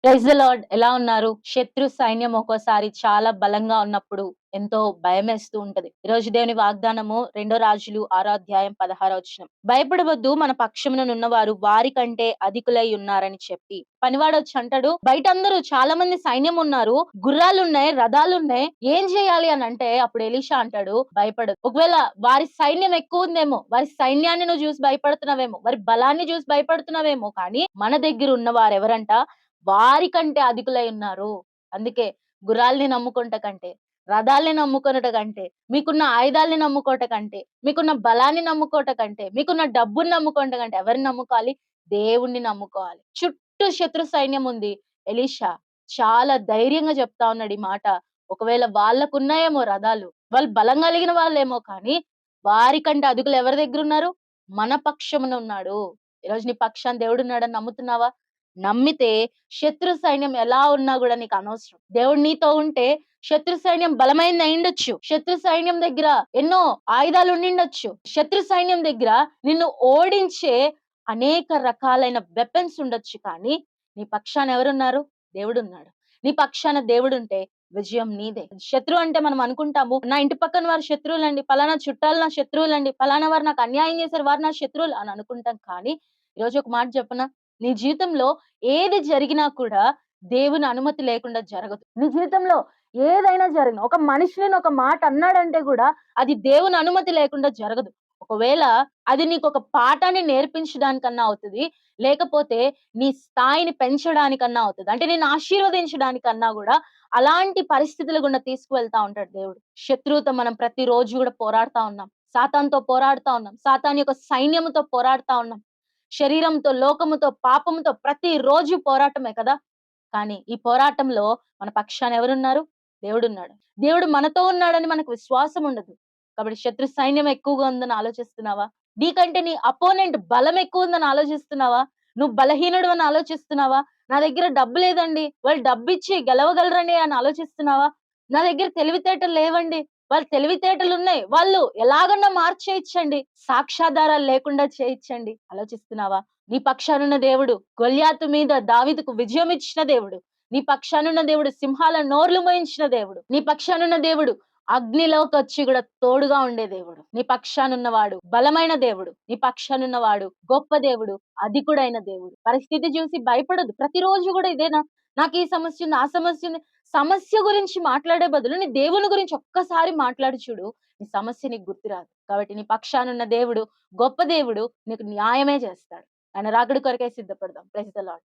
Praise the lord. ఎలా ఉన్నారు? శత్రు సైన్యం ఒక్కోసారి చాలా బలంగా ఉన్నప్పుడు ఎంతో భయమేస్తూ ఉంటది. ఈరోజు దేవుని వాగ్దానము 2 రాజులు 6 అధ్యాయం 16 వచనం. భయపడవద్దు, మన పక్షముననున్నవారు వారి కంటే అధికులై ఉన్నారని చెప్పి. పనివాడొచ్చి అంటాడు, బయట అందరూ చాలా మంది సైన్యం ఉన్నారు, గుర్రాలున్నాయి, రథాలున్నాయి, ఏం చేయాలి అని అంటే అప్పుడు ఎలీషా అంటాడు, భయపడదు. ఒకవేళ వారి సైన్యం ఎక్కువ ఉందేమో, వారి సైన్యాన్ని నువ్వు చూసి భయపడుతున్నావేమో, వారి బలాన్ని చూసి భయపడుతున్నావేమో, కానీ మన దగ్గర ఉన్న వారెవరంట, వారికంటే అధికులై ఉన్నారు. అందుకే గుర్రాల్ని నమ్ముకొనుట కంటే, రథాల్ని నమ్ముకొనుట కంటే, మీకున్న ఆయుధాల్ని నమ్ముకోట కంటే, మీకున్న బలాన్ని నమ్ముకోట కంటే, మీకున్న డబ్బుని నమ్ముకోట కంటే ఎవరిని నమ్ముకోవాలి? దేవుణ్ణి నమ్ముకోవాలి. చుట్టూ శత్రు సైన్యం ఉంది. ఎలీషా చాలా ధైర్యంగా చెప్తా ఉన్నాడు ఈ మాట. ఒకవేళ వాళ్ళకున్నాయేమో రథాలు, వాళ్ళు బలం కలిగిన వాళ్ళేమో కానీ, వారికంటే అధికులు ఎవరి దగ్గరున్నారు? మన పక్షమున ఉన్నాడు. ఈరోజు నీ పక్షాన దేవుడున్నాడని నమ్ముతున్నావా? నమ్మితే శత్రు సైన్యం ఎలా ఉన్నా గూడా నీకు అనవసరం. దేవుడు నీతో ఉంటే శత్రు సైన్యం బలమైనది అయ్యుండొచ్చు. శత్రు సైన్యం దగ్గర ఎన్నో ఆయుధాలు ఉండిండొచ్చు. శత్రు సైన్యం దగ్గర నిన్ను ఓడించే అనేక రకాలైన వెపన్స్ ఉండొచ్చు. కానీ నీ పక్షాన ఎవరున్నారు? దేవుడున్నాడు. నీ పక్షాన దేవుడుంటే విజయం నీదే. శత్రువు అంటే మనం అనుకుంటాము, నా ఇంటి పక్కన వారు శత్రువులండి, పలానా చుట్టాలు నా శత్రువులండి, పలానా వారు నాకు అన్యాయం చేశారు, వారు నా శత్రువులు అని అనుకుంటాం. కానీ ఈరోజు ఒక మాట చెప్పనా? నీ జీవితంలో ఏది జరిగినా కూడా దేవుని అనుమతి లేకుండా జరగదు. నీ జీవితంలో ఏదైనా జరిగిన ఒక మనిషిని ఒక మాట అన్నాడంటే గూడా అది దేవుని అనుమతి లేకుండా జరగదు. ఒకవేళ అది నీకొక పాఠాన్ని నేర్పించడానికన్నా అవుతది. లేకపోతే నీ స్థాయిని పెంచడానికన్నా అవుతది. అంటే నిన్ను ఆశీర్వదించడానికన్నా గూడా అలాంటి పరిస్థితుల గుండా తీసుకువెళ్తా ఉంటాడు దేవుడు. శత్రువుతో మనం ప్రతిరోజు గూడా పోరాడుతా ఉన్నాం. సాతానుతో పోరాడుతా ఉన్నాం. సాతాను యొక్క సైన్యముతో పోరాడుతా ఉన్నాం. శరీరంతో, లోకముతో, పాపముతో ప్రతిరోజు పోరాటమే కదా! కానీ ఈ పోరాటంలో మన పక్షాన ఎవరున్నారు? దేవుడున్నాడు. దేవుడు మనతో ఉన్నాడని మనకు విశ్వాసం ఉండదు. కాబట్టి శత్రు సైన్యం ఎక్కువగా ఉందని ఆలోచిస్తున్నావా? నీకంటే నీ అపోనెంట్ బలం ఎక్కువుందని ఆలోచిస్తున్నావా? నువ్వు బలహీనుడివని ఆలోచిస్తున్నావా? నా దగ్గర డబ్బు లేదండి, వాళ్ళు డబ్బిచ్చి గెలవగలరండి అని ఆలోచిస్తున్నావా? నా దగ్గర తెలివితేటలు లేవండి, వాళ్ళ తెలివితేటలున్నాయి, వాళ్ళు ఎలాగన్నా మార్చేయొచ్చండి, సాక్ష్యాధారాలు లేకుండా చేయిచ్చండి ఆలోచిస్తున్నావా? నీ పక్షానున్న దేవుడు గొల్యాతు మీద దావీదుకు విజయం ఇచ్చిన దేవుడు. నీ పక్షానున్న దేవుడు సింహాల నోర్లు మోయించిన దేవుడు. నీ పక్షానున్న దేవుడు అగ్నిలోకొచ్చి గూడా తోడుగా ఉండే దేవుడు. నీ పక్షానున్నవాడు బలమైన దేవుడు. నీ పక్షానున్నవాడు గొప్ప దేవుడు, అధికుడైన దేవుడు. పరిస్థితి చూసి భయపడొద్దు. ప్రతిరోజు గూడా ఇదేనా? నాకు ఈ సమస్య ఉంది, ఆ సమస్య ఉంది. సమస్య గురించి మాట్లాడే బదులు నీ దేవుని గురించి ఒక్కసారి మాట్లాడి చూడు. నీ సమస్య నీకు గుర్తురాదు. కాబట్టి నీ పక్షానున్న దేవుడు గొప్ప దేవుడు. నీకు న్యాయమే చేస్తాడు. ఆయన రాకడ కొరకై సిద్ధపడదాం. Praise the lord.